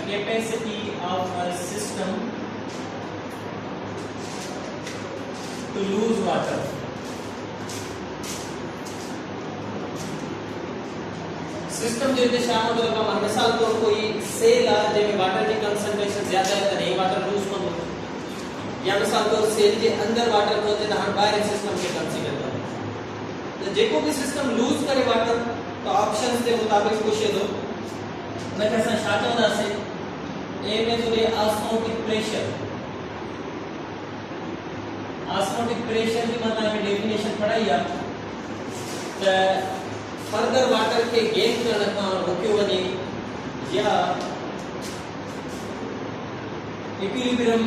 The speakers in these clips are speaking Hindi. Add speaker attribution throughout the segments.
Speaker 1: Capacity of a system to lose water. System जो शाम मतलब का मिसाल तो कोई सेल है जेमे वाटर की कंसंट्रेशन ज्यादा है तो नहीं वाटर लूज को या मिसाल तो सेल के अंदर वाटर होते ना हर बाहर सिस्टम के कंसीडर कर तो जेको भी सिस्टम लूज करे वाटर तो ऑप्शंस के मुताबिक पूछे दो मैं कैसा शाटा होता से ए में जो ये ऑस्मोटिक प्रेशर की मतलब में डेफिनेशन पढ़ाई है तो फर्दर वाटर के गेन करने का रोक्यो बने या इक्विलिब्रियम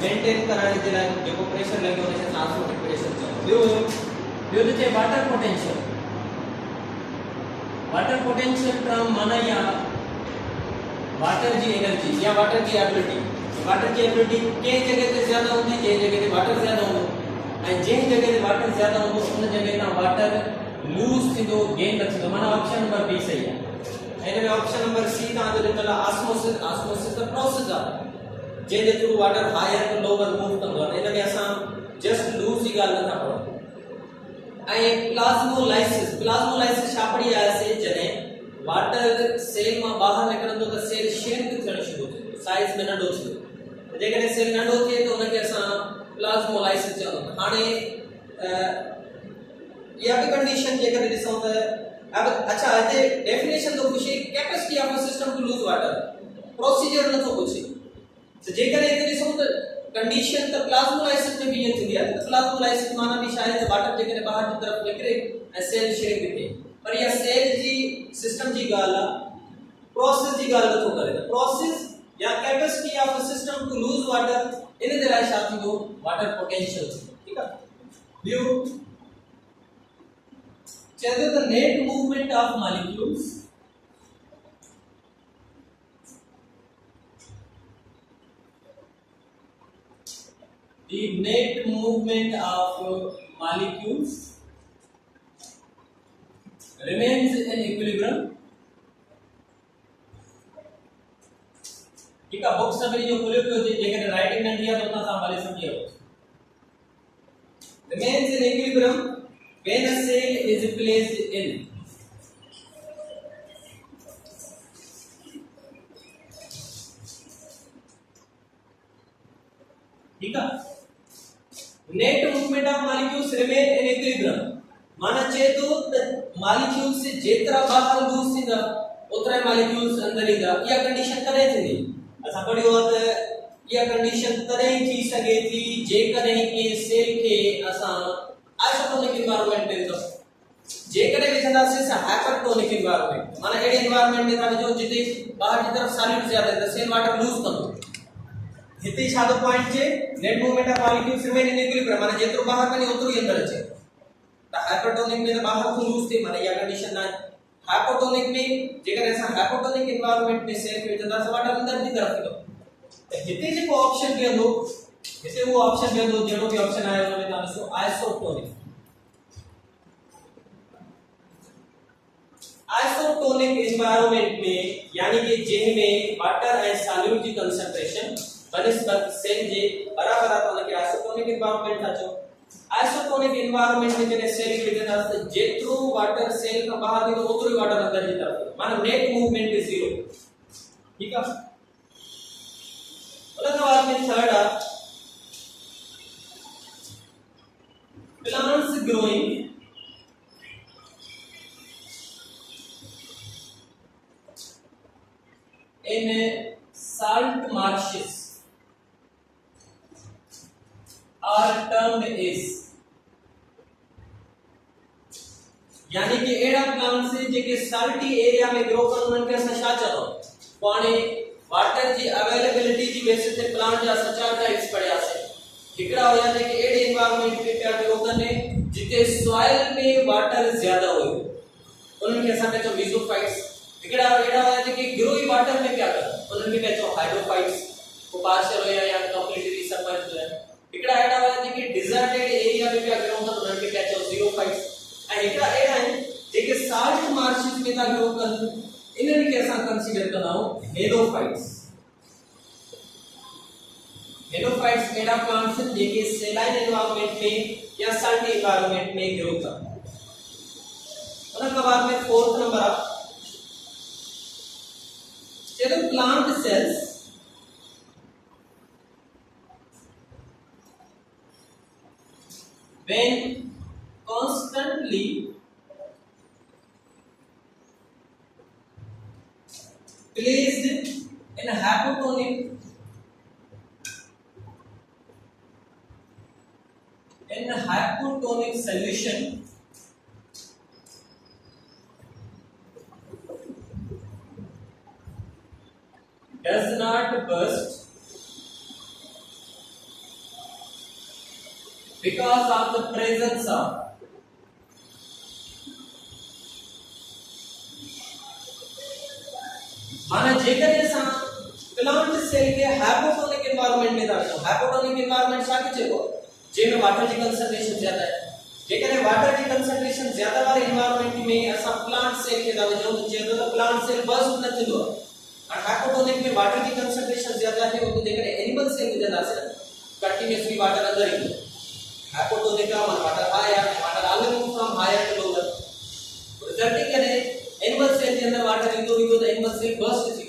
Speaker 1: मेंटेन कराने के लिए जो प्रेशर लगे होने से ऑस्मोटिक प्रेशर चलो जो जो वाटर पोटेंशियल टर्म माना या वाटर की एनर्जी या वाटर की एबिलिटी के जगह पे ज्यादा होती है जे जगह पे वाटर ज्यादा हो एंड जे जगह पे वाटर ज्यादा हो उन जगह ना वाटर लूज थी तो गेन रखी तो माना ऑप्शन नंबर बी सही है एने में ऑप्शन नंबर सी ता जो लिखला ऑस्मोसिस द प्रोसेस है जे जे through water higher to lower move कंदो एने में असा जस्ट लूज ही गाल नथा पड़ो ए प्लाज्मोलाइसिस छापड़ी आया से जने वाटर सेल में बाहर निकरंदो त सेल श्रिंक थियण शुरू थी साइज में नंढो थी जेकॾहिं सेल नंढो थिए तो उनके असां प्लाज्मोलाइसिस चवंदा हाणे या भी कंडीशन जेकॾहिं ॾिसूं त अब अच्छा हिते डेफिनेशन तो पूछे capacity of a system to lose water procedure नथो पूछे तो जेकॾहिं हिते ॾिसूं त कंडीशन त प्लाज्मोलाइसिस में भी ये थी है प्लाज्मोलाइसिस माना भी शायद वाटर जेकॾहिं बाहर की तरफ निकरे ऐं सेल श्रिंक थिए पर या सेल जी सिस्टम जी गाल प्रोसेस जी गाल नथो करे त प्रोसेस या capacity of a system to lose water in दे लाइ छा थींदो वाटर पोटेंशियल ठीक है ॿियो चेदो the net movement of molecules the net movement of molecules remains in equilibrium ठीक है बॉक्स में जो खोले हुए होते हैं राइटिंग में दिया तो उतना संभाले समझिए remains in equilibrium when a cell is placed in ठीक है net movement of molecules remain in equilibrium माना चे तो मॉलिक्यूल से जेतरा बाहर लूज थींदा ओतरा मॉलिक्यूल्स अंदर ईंदा या कंडीशन करे थी असा पढ़ियो त या कंडीशन तरे थी सके थी जे कदे के सेल के असा आइसोटोनिक एनवायरनमेंट में तो जे कदे विचंदा से हाइपरटोनिक एनवायरनमेंट माना एडे एनवायरनमेंट में था जो जिते बाहर की तरफ सॉलिड ज्यादा है सेल वाटर लूज कंदो हिते छा तो point J net movement of molecules remain in equilibrium माने जेतरो बाहर कने ओतरो ही अंदर अचे त हाइपरटोनिक में बाहर को लूज थे माने या कंडीशन ना हाइपोटोनिक में जेकर ऐसा हाइपोटोनिक एनवायरनमेंट में सेल के जदा से वाटर अंदर की तरफ तो हिते जे को ऑप्शन भी दो हिते वो ऑप्शन भी दो जेडो भी ऑप्शन आया उन्होंने नाम सो आइसोटोनिक एनवायरनमेंट में यानी कि जे में वाटर एंड सॉल्यूट की कंसंट्रेशन बनस्पत सेल जे बराबर आता है कि आइसोटोनिक एनवायरनमेंट था जो आइसोटोनिक एनवायरनमेंट में जने सेल के जने जेतरो वाटर सेल का बाहर निकलो उतरो वाटर अंदर की तरफ माने नेट मूवमेंट इज जीरो ठीक है अगला सवाल में थर्ड है plants growing in salt marshes are termed as यानी कि एड़ा प्लांट से जेके साल्टी एरिया में ग्रो करन मन के छा चलो पानी वाटर जी अवेलेबिलिटी जी बेसिस ते प्लांट जा सचा टाइप्स पड़या से हिकड़ा होया जे कि एड़े एनवायरनमेंट पे प्या ग्रो करने जिते सॉइल में वाटर ज्यादा हो उनके साथ जो मीसोफाइट्स ఇక్కడ ఏడవది గ్రోయి వాటర్ में क्या करता उन्होंने भी कहते हाइड्रोफाइट्स को पार्शियल हो या कंप्लीटली सबमर्ज्ड है ఇక్కడ ఏడవది कि डिजर्टेड एरिया में क्या ग्रो होता उन्होंने भी कहते जीरोफाइट्स एंड ఇక్కడ ఏడై जेके साल्ट मार्शेस में था ग्रो कर इन्हें कैसा कंसीडर करना हो हेलोफाइट्स हेलोफाइट्स एडा प्लांट्स जेके सैलाइन एनवायरनमेंट में या सल्ट एनवायरनमेंट में ग्रो करता उनके बाद में फोर्थ नंबर आप चलो plant cells when constantly placed in a hypotonic solution does not burst because of the presence of माना जेकर ऐसा प्लांट सेल के हाइपोटोनिक एनवायरनमेंट में था हाइपोटोनिक एनवायरनमेंट साके चलो जेमे वाटर की कंसंट्रेशन ज्यादा है जेकर वाटर की कंसंट्रेशन ज्यादा वाले एनवायरनमेंट में ऐसा प्लांट सेल के दावे जो जेनो तो प्लांट सेल बर्स्ट न चलो और हाइपोटोनिक में वाटर की कंसंट्रेशन ज्यादा है वो तो जेकर एनिमल सेल में ज्यादा से कंटीन्यूअसली वाटर अंदर ही हाइपोटोनिक का water higher water always move from higher to lower resulting करे एनिमल सेल के अंदर वाटर इंदो तो एनिमल सेल बर्स्ट थी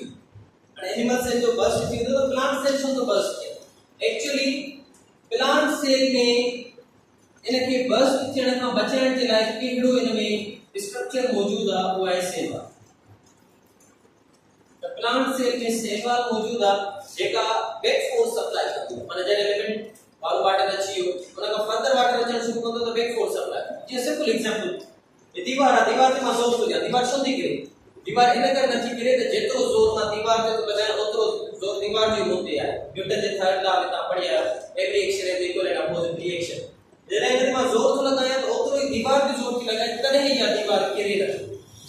Speaker 1: और एनिमल सेल जो बर्स्ट थी तो प्लांट सेल तो बर्स्ट थी एक्चुअली प्लांट सेल में इनके बर्स्ट थियण का बचण के लाइ केड़ो इनमें स्ट्रक्चर मौजूद है वो है सेल वाल तो प्लांट सेल में सेल वाल मौजूद है जेका बैक फोर्स सप्लाई करती है माने जरे एलिमेंट और वाटर अच्छी हो उनका फर्दर वाटर अचण शुरू कंदो तो बैक फोर्स सप्लाई जी सिंपल एग्जांपल ये दीवार ते मजबूत हो जा दीवार छो थी करे दीवार इन कर नथी करे तो जेतरो जोर ना दीवार ते तो लगाए ओतरो जोर दीवार जो होते है न्यूटन जे थर्ड लॉ में ता पढ़िया every action is equal and opposite reaction जरे इन में जोर तो लगाया तो ओतरो ही दीवार की जोर की लगाए तने ही या दीवार केरे रहे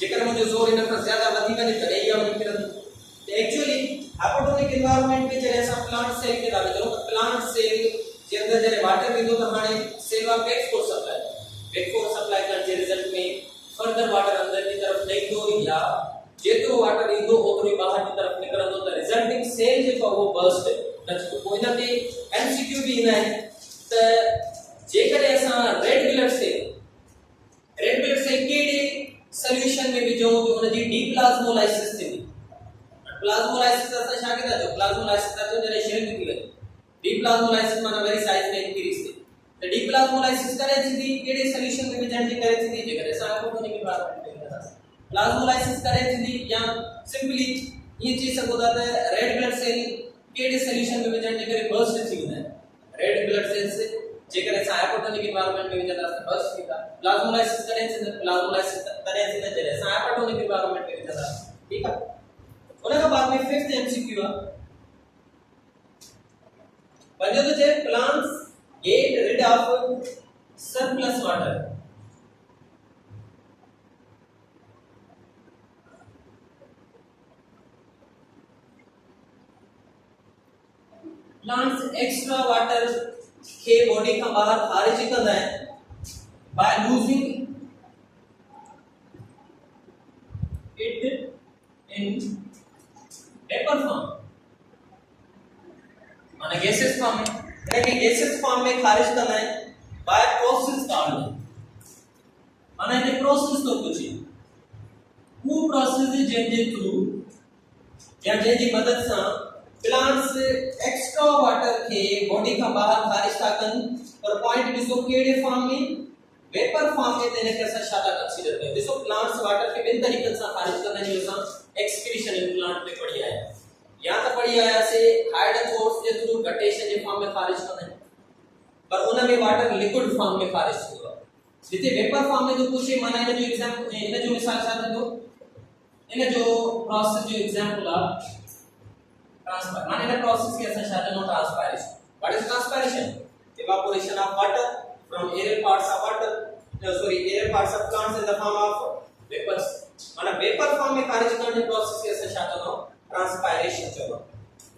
Speaker 1: जेकर मुझे जोर इन पर ज्यादा वधी करे तने ही हम फिर एक्चुअली हाइपोटोनिक एनवायरनमेंट में जरे ऐसा प्लांट सेल के दावे जो प्लांट सेल के अंदर जरे वाटर विंदो तो हाने सेल वा बैक फोर्स सप्लाई कर जे रिजल्ट में फर्दर वाटर अंदर की तरफ नहीं दो या जेतो वाटर इंदो ओतरी बाहर की तरफ निकलंदो तो रिजल्टिंग सेल जो वो बर्स्ट नथी तो कोई ना ते एमसीक्यू भी ना है तो जेकर ऐसा रेड ब्लड सेल केड़े सॉल्यूशन में भी जो उनजी डीप्लाज्मोलाइसिस थी प्लाज्मोलाइसिस असा छा के जो प्लाज्मोलाइसिस तो जरे शरीर में थी डीप्लाज्मोलाइसिस माने वेरी साइज में इंक्रीज थी तो डीप्लाज्मोलाइसिस करे थी केड़े सॉल्यूशन में विझण जी करे थी जेकर ऐसा हाइपोटोनिक एनवायरनमेंट में प्लाज्मोलाइसिस करे थी या सिंपली ये चीज सको था रेड ब्लड सेल केड़े सॉल्यूशन में विझण जे करे बर्स्ट थी ने रेड ब्लड सेल से जेकर ऐसा हाइपोटोनिक एनवायरनमेंट में विझण रास्ते बर्स्ट थी था प्लाज्मोलाइसिस करे थी जरे ऐसा हाइपोटोनिक एनवायरनमेंट में विझण ठीक है उनका बाद में फिफ्थ एमसीक्यू पंजो तो जे plants get rid of surplus water plants extra water के बॉडी का बाहर खारिज करता है by losing it in vapour form माने गैसेस फॉर्म में यानी गैसेस फॉर्म में खारिज करना है बाय प्रोसेस कारण माने ये प्रोसेस तो कुछ है वो प्रोसेस जे थ्रू या जे मदद से प्लांट्स एक्स्ट्रा वाटर के बॉडी का बाहर खारिज था कन और पॉइंट दिसो केड़े फॉर्म में वेपर फॉर्म में देने कैसा शादा कंसीडर करें दिसो प्लांट्स वाटर के भिन्न तरीके से खारिज करने जो सा एक्सक्रीशन इन प्लांट में पड़ी है या तो पड़ी आया से हाइड्रोजन सोर्स के थ्रू गटेशन के फॉर्म में खारिज करना है पर उन में वाटर लिक्विड फॉर्म में खारिज होगा जिते वेपर फॉर्म में जो कुछ माना है जो एग्जांपल इन जो मिसाल साथ दो इन जो प्रोसेस जो एग्जांपल आ ट्रांसफर माने इन प्रोसेस के ऐसा शादा नो transpiration what is transpiration evaporation of water from aerial parts of water aerial parts of plants in the form of vapors माना वेपर फॉर्म में खारिज करने प्रोसेस के असां छा कंदो ट्रांसपायरेशन चलो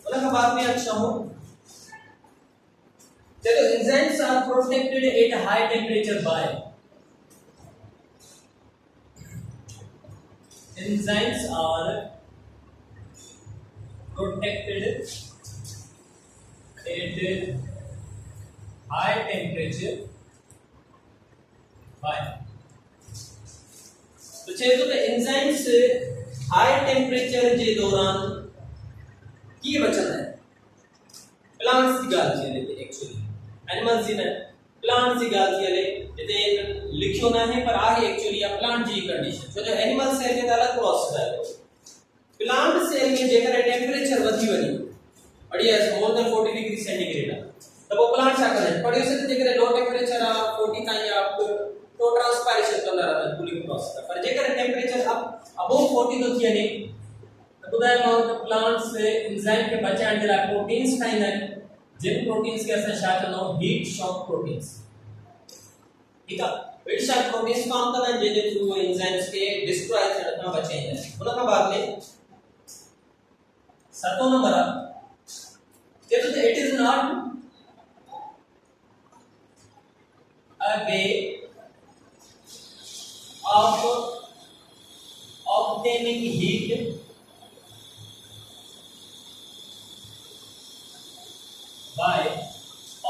Speaker 1: उन खां बाद में अच्छा हो चलो enzymes are protected at high temperature by enzymes are protected at high temperature by तो चेतो तो एंजाइम्स हाई टेंपरेचर जे दौरान की बचन है प्लांट्स की गाल थी लेते एक्चुअली एनिमल्स जी ने प्लांट्स की गाल थी ले इते लिखियो ना है पर आगे एक्चुअली या प्लांट जी कंडीशन छो जो एनिमल सेल में अलग प्रोसेस है प्लांट सेल में जेकर टेंपरेचर वधी वनी बढ़िया है मोर देन 40 डिग्री सेंटीग्रेड तब वो प्लांट क्या करे बढ़िया से जेकर लो टेंपरेचर 40 ताई आप तो ट्रांसपायरेशन कंदा रहता है कूलिंग प्रोसेस पर जेकर टेंपरेचर अबव 40 तो थिए ने तो बुधाय मां प्लांट्स से एंजाइम के बचाइण जे लाइ प्रोटीन्स ठाहींदा आहिनि जिन प्रोटीन्स के असां छा कंदा हीट शॉक प्रोटीन्स ठीक है हीट शॉक प्रोटीन्स काम कंदा आहिनि जंहिंजे थ्रू एंजाइम्स के डिस्ट्रॉय थियण खां बचाईंदा आहिनि उन खां बाद में सतो नंबर आहे चेतो it is not a way of obtaining heat by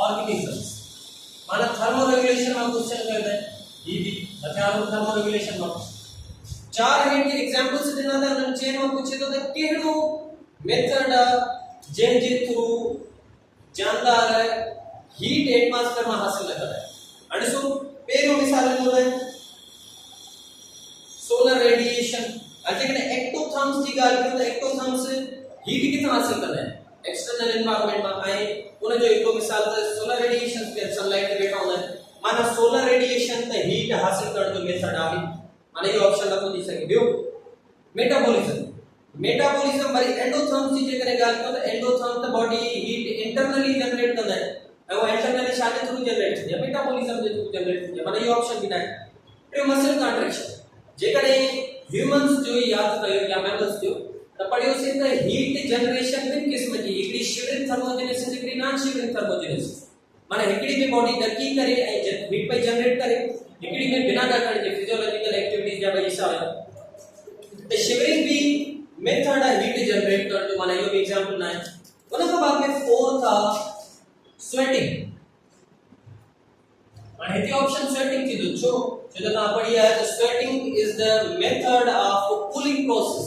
Speaker 1: organisms माना थर्मोरेगुलेशन में क्वेश्चन करते हैं ये भी बचाव थर्मोरेगुलेशन में चार हीट के एग्जांपल्स देना था हम चेन में पूछे तो केड़ो मेथड जेन जे थ्रू जानदार हीट एटमॉस्फेयर में हासिल करता है अणसो पेरो मिसाल जो है सोलर रेडिएशन अजकने एक्टोथर्म्स की गाल करो तो एक्टोथर्म्स हीट कितना हासिल करना है एक्सटर्नल एनवायरनमेंट में आए उन जो एक मिसाल है सोलर रेडिएशन पे सनलाइट के बेटा होता है माना सोलर रेडिएशन ते हीट हासिल कर जो मेथड आवे माने ये ऑप्शन रखो दी सके बियो मेटाबॉलिज्म बारी एंडोथर्म्स की जेकर गाल करो तो एंडोथर्म तो बॉडी हीट इंटरनली जनरेट करता है वो इंटरनली शादी थ्रू जनरेट थी मेटाबॉलिज्म जे थ्रू जनरेट थी माने ये ऑप्शन भी ना है मसल कंट्रैक्शन जेकर ह्यूमंस जो याद कयो या मैमल्स जो तो पढ़ियो से त हीट जनरेशन में किस्म जी एकड़ी शिवरिंग थर्मोजेनेसिस एकड़ी नॉन शिवरिंग थर्मोजेनेसिस माने एकड़ी में बॉडी डकी करे हीट पे जनरेट करे एकड़ी में बिना डकण जे फिजियोलॉजिकल एक्टिविटीज या वैसा है तो शिवरिंग भी मेथड हीट जनरेट कर जो माने यो भी एग्जांपल ना है उन के बाद में फोर्थ था स्वेटिंग माने हेती ऑप्शन स्वेटिंग थी दो छो जो ता पढ़िया है तो sweating is the method of cooling process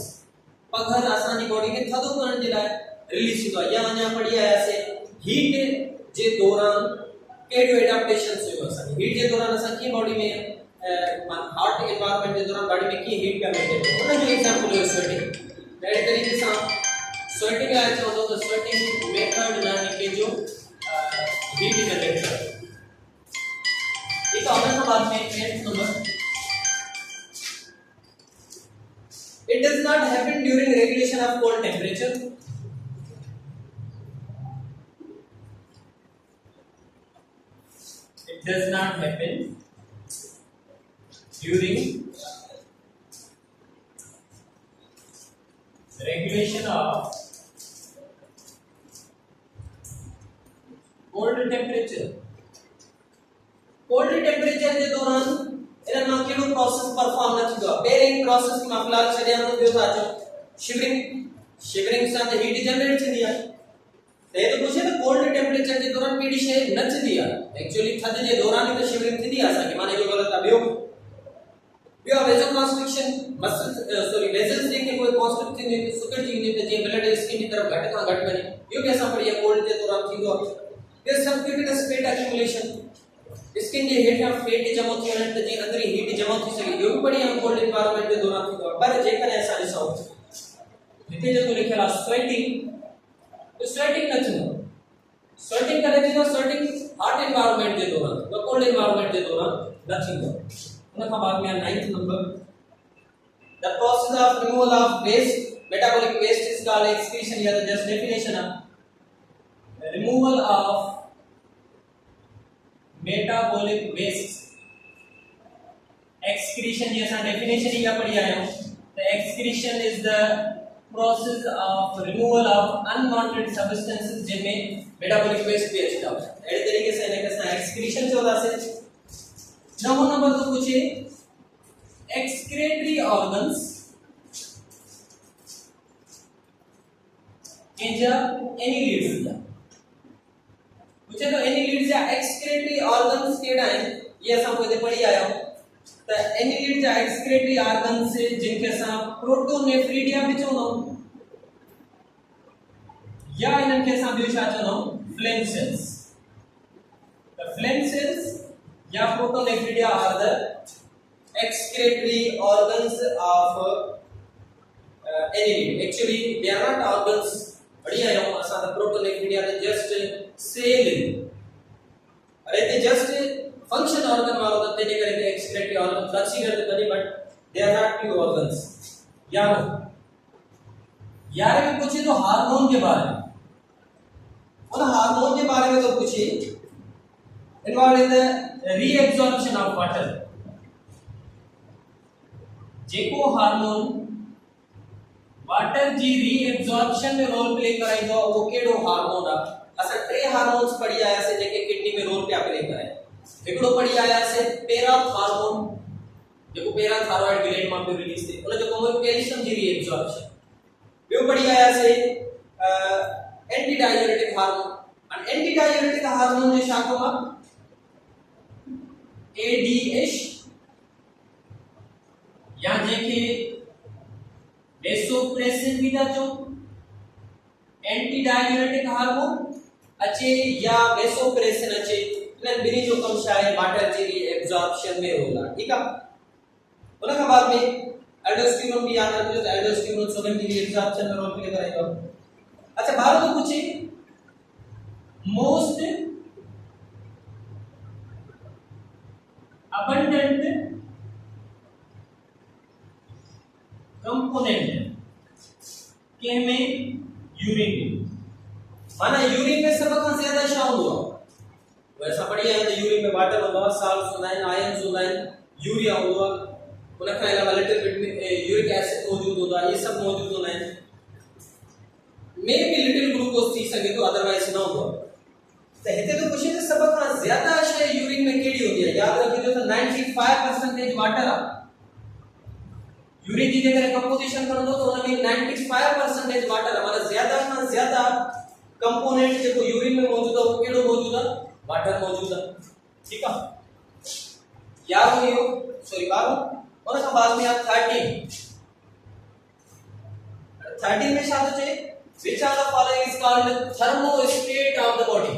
Speaker 1: पघर आसानी बॉडी के थदो करण जे लाइ रिलीज थींदो या अञा पढ़ी आया से हीट जे दौरान केडो एडाप्टेशन थियो असां हीट जे दौरान असां की बॉडी में हॉट एनवायरनमेंट जे दौरान बॉडी में की हीट का मेंटेन उन जो एग्जांपल है स्वेटिंग दैट तरीके से स्वेटिंग आया तो तो स्वेटिंग मेथड ना है कि जो हीट जनरेट करे एक और बात में 8th number It does not happen during regulation of cold temperature. It does not happen during regulation of cold temperature. Cold temperature के दौरान एना में केडो प्रोसेस परफॉर्म न थींदो पेरिंग प्रोसेस में फिलहाल छडिया नो दियो था शिवरिंग साथ हीट जनरेट थींदी है ते तो पूछे तो कोल्ड टेंपरेचर के दौरान केडी शे न थींदी है एक्चुअली थद जे दौरान ही तो शिवरिंग थींदी है असा के माने जो गलत है बियो वेजो कंस्ट्रक्शन मसल सॉरी वेजल्स जे कोई कॉन्स्ट्रक्ट थींदी तो सुकड़ जी ने जे ब्लड स्किन की तरफ घट का घट वनी यो कैसा पड़िया कोल्ड के दौरान थींदो ये सब क्यूबिटस फेट एक्यूमुलेशन स्किन जे हेठा फेट जमा थी वने त जे अंदर हीट जमा थी सके यो भी बढ़िया कोल्ड एनवायरनमेंट जे दौरान थी पर जे करे ऐसा ॾिसो हिते जो लिखियल आहे स्वेटिंग तो स्वेटिंग न थींदो स्वेटिंग करे थींदो स्वेटिंग हॉट एनवायरनमेंट जे दौरान तो कोल्ड एनवायरनमेंट जे दौरान न थींदो उन खां बाद में 9th number the process of removal of waste metabolic waste is called excretion या just definition of removal of metabolic waste excretion जैसा डेफिनेशन ही क्या पढ़ी आए हो The excretion is the process of removal of unwanted substances जिनमें metabolic waste भी अच्छा होता है। ऐसे तरीके से इन्हें कैसा excretion से होता है। नंबर नंबर तो पूछिए excretory organs in the annelids पूछे तो annelids या excretory organs केड़ा है ये सब कोई पढ़ी आया हो तो annelids या excretory organs से जिनके साथ प्रोटोनेफ्रिडिया भी चोनो या इनके साथ भी चोनो phlegm cells the phlegm cells या protonephridia are the excretory organs of annelid actually they are not organs बढ़िया है वो असा प्रोटोनेफ्रिडिया ने जस्ट सेल अरे ते जस्ट फंक्शन ऑर्गन वाला होता है करे थे एक्सक्रीटरी ऑर्गन फ्लक्सी करते बनी but they are not pure organs यार भी पूछे तो हार्मोन के बारे में उन हार्मोन के बारे में तो पूछे involve in the reabsorption of water जेको हार्मोन वाटर जी रीएब्जॉर्प्शन में रोल प्ले कराइदो वो केडो हार्मोन आ असा टे हार्मोन्स पड़ी आया से जेके किडनी में रोल प्ले करे एकड़ो पड़ी आया से पैराथायरॉयड जेको पैराथायरॉयड ग्लैंड में भी रिलीज थे उन जो कोमो कैल्शियम जी रीएब्जॉर्प्शन वो पड़ी आया से एंटी डाययूरेटिक हार्मोन और एंटी डाययूरेटिक हार्मोन जो शाखो में एडीएच या जेके वेसोप्रेसिन भी था जो एंटी डाययूरेटिक हार्मोन अच्छे या वेसोप्रेसिन अच्छे इन्हें बिनी जो कम शायद वाटर जी एब्जॉर्प्शन में होगा ठीक है उनके बाद में एल्डोस्टेरोन भी याद रखिए तो एल्डोस्टेरोन सोडियम जी एब्जॉर्प्शन में रोल प्ले करेगा अच्छा बाहर तो पूछे मोस्ट abundant कंपोनेंट के में यूरिन माना यूरिन में सब का ज्यादा शामिल हुआ वैसा बढ़िया है तो यूरिन में वाटर होगा साल्ट्स होना है आयंस होना है यूरिया होगा उनका अलावा लिटिल बिट में यूरिक एसिड मौजूद होगा ये सब मौजूद होना है मे भी लिटिल ग्लूकोज थी सके तो अदरवाइज ना होगा तो हेते तो कुछ सब का ज्यादा शय यूरिन में केड़ी होती है याद रखिए तो 95% वाटर आ यूरिन की अगर कंपोजिशन कर दो तो उनमें 95% वाटर हमारा ज्यादा कंपोनेंट जो यूरिन में मौजूद है वो केड़ो मौजूद है वाटर मौजूद है ठीक है याद हो सॉरी बारो और का बाद में आप 13 में शायद है which are the following is called thermostat of the body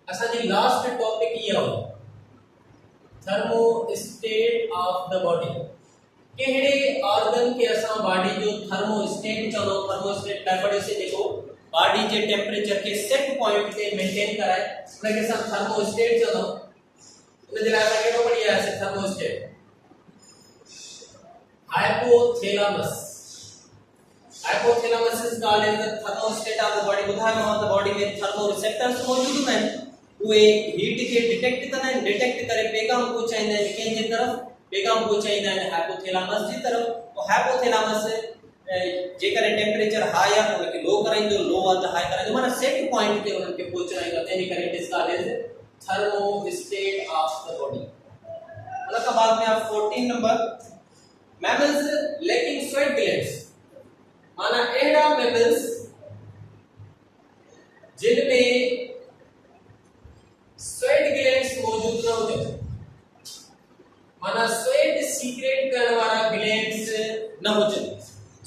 Speaker 1: असा जी लास्ट टॉपिक ये हो thermostat of the body केहड़े ऑर्गन के असा बॉडी जो थर्मोस्टेट चलो थर्मोस्टेट का पढ़े से देखो बॉडी के टेंपरेचर के सेट पॉइंट पे मेंटेन कराए उनके के साथ थर्मोस्टेट चलो उन्हें दिलाया केड़ो बढ़िया है thermostat hypothalamus is called as the thermostat of the body बुधा में द बॉडी में थर्मो रिसेप्टर्स मौजूद हैं वो हीट के डिटेक्ट करे पैगाम पहुंचाइंदा है केन जी तरफ पैगाम पहुंचाइंदा है हाइपोथैलेमस जी तरफ तो हाइपोथैलेमस जेकर टेंपरेचर हाई है उनके लो कराइंदो लो है हाई कराइंदो माने सेट पॉइंट पे उनके पहुंचाइंदा तेनी करे it is called as thermostat of the body उनका बाद में आप 14 number mammals lacking sweat glands माना एड़ा मैमल्स जिनमें स्वेट ग्लैंड्स मौजूद न होते माना स्वेट सीक्रेट करने वाला ग्लैंड्स न होते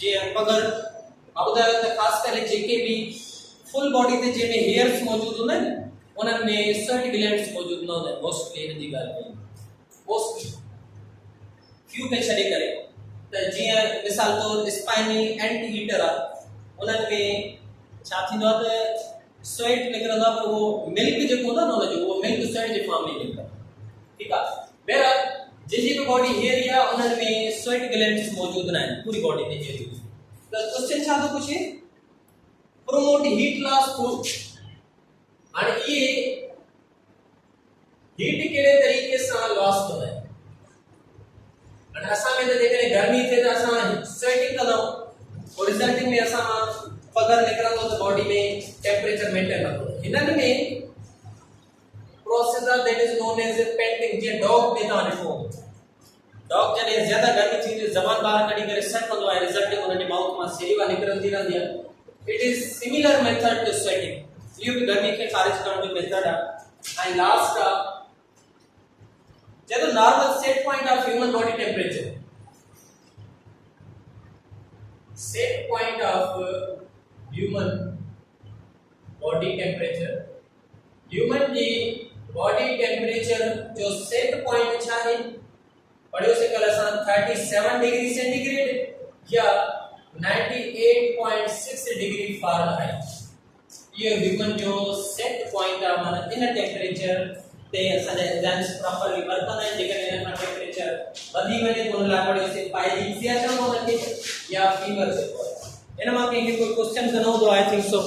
Speaker 1: जे अगर अब तो खास कर जेके भी फुल बॉडी ते जे में हेयर्स मौजूद होने उनन में स्वेट ग्लैंड्स मौजूद न होते मोस्टली इन दी गाल में मोस्टली फ्यू पे छड़े करे तो जे मिसाल तो स्पाइनी एंटी हीटर आ उनन में छाती दो स्वेट निकलदा पर वो मिल्क जो होता ना जो वो मिल्क स्वेट जे फॉर्म में निकलता ठीक है मेरा जे बॉडी हेयर या उनन में स्वेट ग्लैंड्स मौजूद ना है पूरी बॉडी में जे तो क्वेश्चन छा तो कुछ प्रोमोट हीट लॉस थ्रू और ये हीट केड़े तरीके से लॉस होता है અને અસા में देखे गर्मी थे तो असा स्वेटिंग कंदो और रिजल्टिंग में असा पगर निकरंदो तो बॉडी में टेंपरेचर मेंटेन रखो हिनन में process that is known as panting जे डॉग में ता देखो डॉग जने ज्यादा गर्मी थी जबान बाहर कढी करे सेट कंदो है रिजल्टिंग उनके माउथ में सेवा निकरंदी रहंदी है it is similar method to sweating ये भी गर्मी के खारिज करने जो मेथड है एंड लास्ट जब normal set point of human body temperature set point of human body temperature human की बॉडी टेंपरेचर जो सेट पॉइंट है पढ़ियो से कल असा 37 डिग्री सेंटीग्रेड या 98.6 डिग्री फ़ारेनहाइट ये ह्यूमन जो सेट पॉइंट है माने इन टेंपरेचर ते असाने एग्जाम्स प्रॉपर्ली वर्तन है जेकर इन टेंपरेचर वधी वने तो ला पड़ियो से पाइलिक्सिया चलो नथी या फीवर से एना मा के कोई क्वेश्चन कनो तो आई थिंक सो